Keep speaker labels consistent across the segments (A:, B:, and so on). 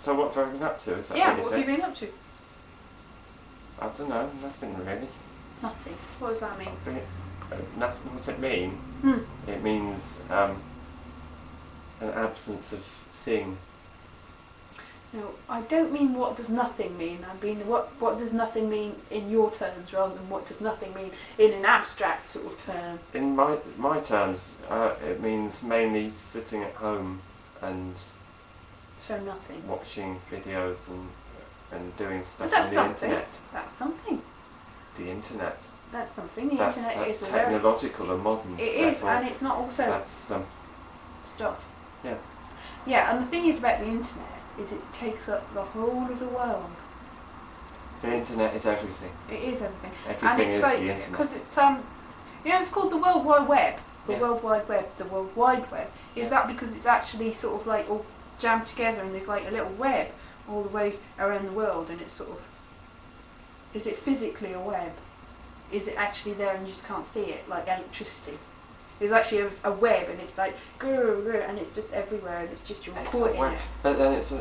A: So what have I been up to? Is that
B: Yeah,
A: what
B: what have you been up to?
A: I don't know, nothing really.
B: Nothing. What does that mean?
A: Nothing, what's it mean? It means an absence of thing.
B: No, I don't mean what does nothing mean. I mean what does nothing mean in your terms rather than what does nothing mean in an abstract sort of term.
A: In my terms, it means mainly sitting at home and
B: So nothing.
A: watching videos and doing stuff
B: But that's
A: on the
B: something.
A: internet.
B: That's something.
A: The internet.
B: That's something. The
A: That's
B: internet is a
A: technological and modern.
B: It is, and it's not also
A: That's
B: stuff.
A: yeah.
B: Yeah, and the thing is about the internet is it takes up the whole of the world.
A: The internet is everything.
B: It is everything.
A: Everything
B: and it's
A: is
B: like,
A: the internet.
B: because it's you know, it's called the World Wide Web. The
A: Yeah.
B: World Wide Web. The World Wide Web. Is
A: Yeah.
B: that because it's actually sort of like all jammed together and there's like a little web all the way around the world, and it's sort of. Is it physically a web? Is it actually there and you just can't see it, like electricity? There's actually a web, and it's like grr, and it's just everywhere, and it's just you're
A: It's
B: caught
A: a
B: in
A: web.
B: it.
A: But then it's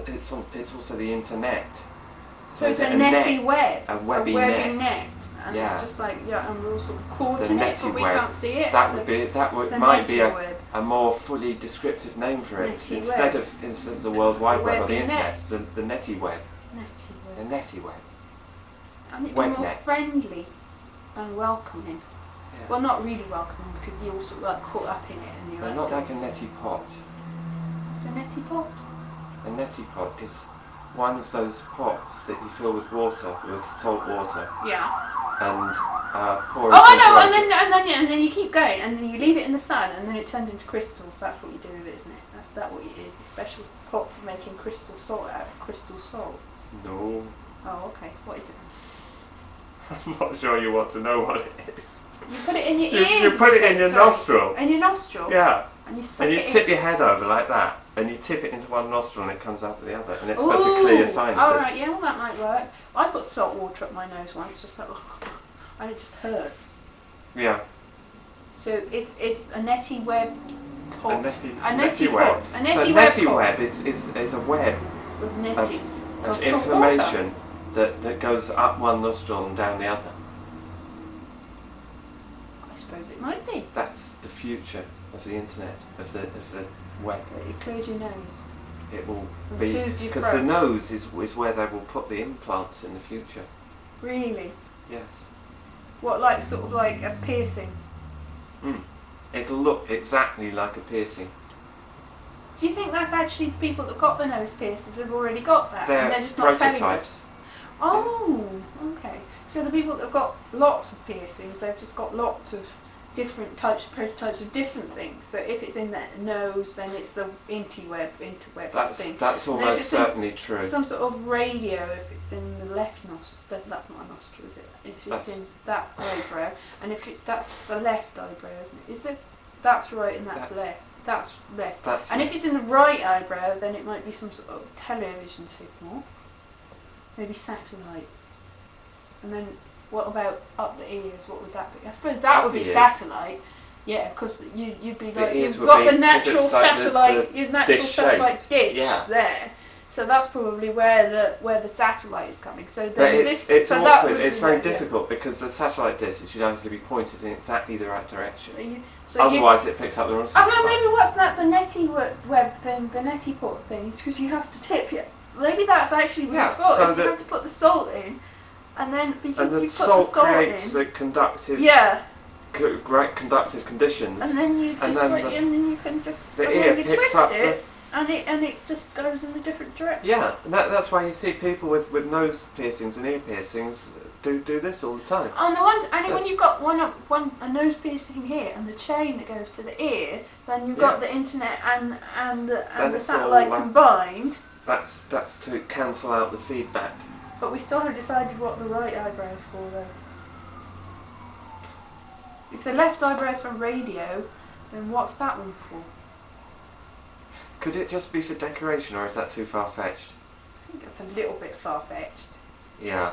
A: also the internet.
B: So it's
A: is
B: a
A: it
B: netty
A: net?
B: web,
A: A webby
B: net, and
A: Yeah.
B: it's just like and we're all sort of caught
A: The
B: in it,
A: netty
B: but we
A: web.
B: can't see it.
A: That
B: so
A: would
B: the
A: might be
B: netty web.
A: a more fully descriptive name for it.
B: Netty
A: Instead
B: web.
A: of the World Wide Web or the
B: Webby
A: internet,
B: net.
A: the netty web.
B: Netty
A: The
B: web.
A: netty web.
B: And it's
A: Web
B: more
A: net.
B: friendly and welcoming.
A: Yeah.
B: Well, not really welcoming because you're all sort of like caught up in it, and you're
A: They're
B: like,
A: not like a netty pot.
B: it's a netty pot.
A: A netty pot is one of those pots that you fill with water, with salt water,
B: Yeah.
A: and pour
B: Oh,
A: it
B: I
A: into
B: know,
A: a-
B: and then you keep going, and then you leave it in the sun, and then it turns into crystals. That's what you do with it, isn't it? That's what it is. A special pot for making crystal salt out of crystal salt.
A: No.
B: Oh, okay. What is it?
A: I'm not sure you want to know what it is.
B: You put it in your ear.
A: You put it in your nostril.
B: In your nostril.
A: Yeah.
B: And you suck
A: And you
B: it
A: tip
B: in.
A: your head over like that, and you tip it into one nostril and it comes out of the other, and it's supposed to clear your sinuses.
B: Alright, yeah, well that might work. I put salt water up my nose once, just like, and it just hurts.
A: Yeah.
B: So it's a netty web pot.
A: A netty
B: netty
A: web.
B: pot. A netty
A: so
B: web
A: netty
B: pot.
A: web is a web
B: With netties.
A: of
B: salt
A: information that goes up one nostril and down the other.
B: I suppose it might be.
A: That's the future of the internet, of the web.
B: It clears your nose.
A: It will
B: And
A: be
B: soothes your
A: because the
B: throat.
A: nose is where they will put the implants in the future.
B: Really?
A: Yes.
B: What, like sort of like a piercing?
A: It'll look exactly like a piercing.
B: Do you think that's actually the people that got the nose piercings have already got that?
A: They're
B: and they're just not telling us?
A: prototypes.
B: Oh, okay. So the people that have got lots of piercings, they've just got lots of different types, prototypes of different things. So if it's in their nose, then it's the interweb thing.
A: That's
B: And if
A: almost
B: it's in
A: certainly true.
B: Some sort of radio, if it's in the left nostril, that's not a nostril, is it? If it's in that eyebrow, and if that's the left eyebrow, isn't it? That's right and that's left. That's left. And if it's in the right eyebrow, then it might be some sort of television signal, maybe satellite. And then what about up the ears? What would that be? I suppose that would be satellite. Yeah, because you'd be like you've got the natural satellite, your natural satellite dish there. So that's probably where the satellite is coming. So
A: but it's awkward. It's very
B: yeah.
A: difficult because the satellite dish should have to be pointed in exactly the right direction.
B: So
A: Otherwise, it picks up the wrong
B: Oh
A: satellite.
B: no, maybe what's that? The netty web thing, the netty pot thing. It's because you have to tip it. Maybe that's actually what it's for.
A: so
B: if you have to put the salt in, and then because
A: and
B: you
A: the
B: put
A: salt
B: the salt
A: creates
B: in,
A: the conductive, great conductive conditions.
B: and then you just
A: then
B: and then you can just
A: the
B: and
A: ear
B: then you
A: picks
B: twist
A: up
B: it, and it just goes in a different direction.
A: Yeah, and that's why you see people with nose piercings and ear piercings do this all the time.
B: On the ones, and when you've got a nose piercing here and the chain that goes to the ear, then you've got the internet and the satellite combined.
A: That's to cancel out the feedback.
B: But we still haven't decided what the right eyebrow is for though. If the left eyebrow is for radio, then what's that one for?
A: Could it just be for decoration, or is that too far-fetched?
B: I think that's a little bit far-fetched.
A: Yeah.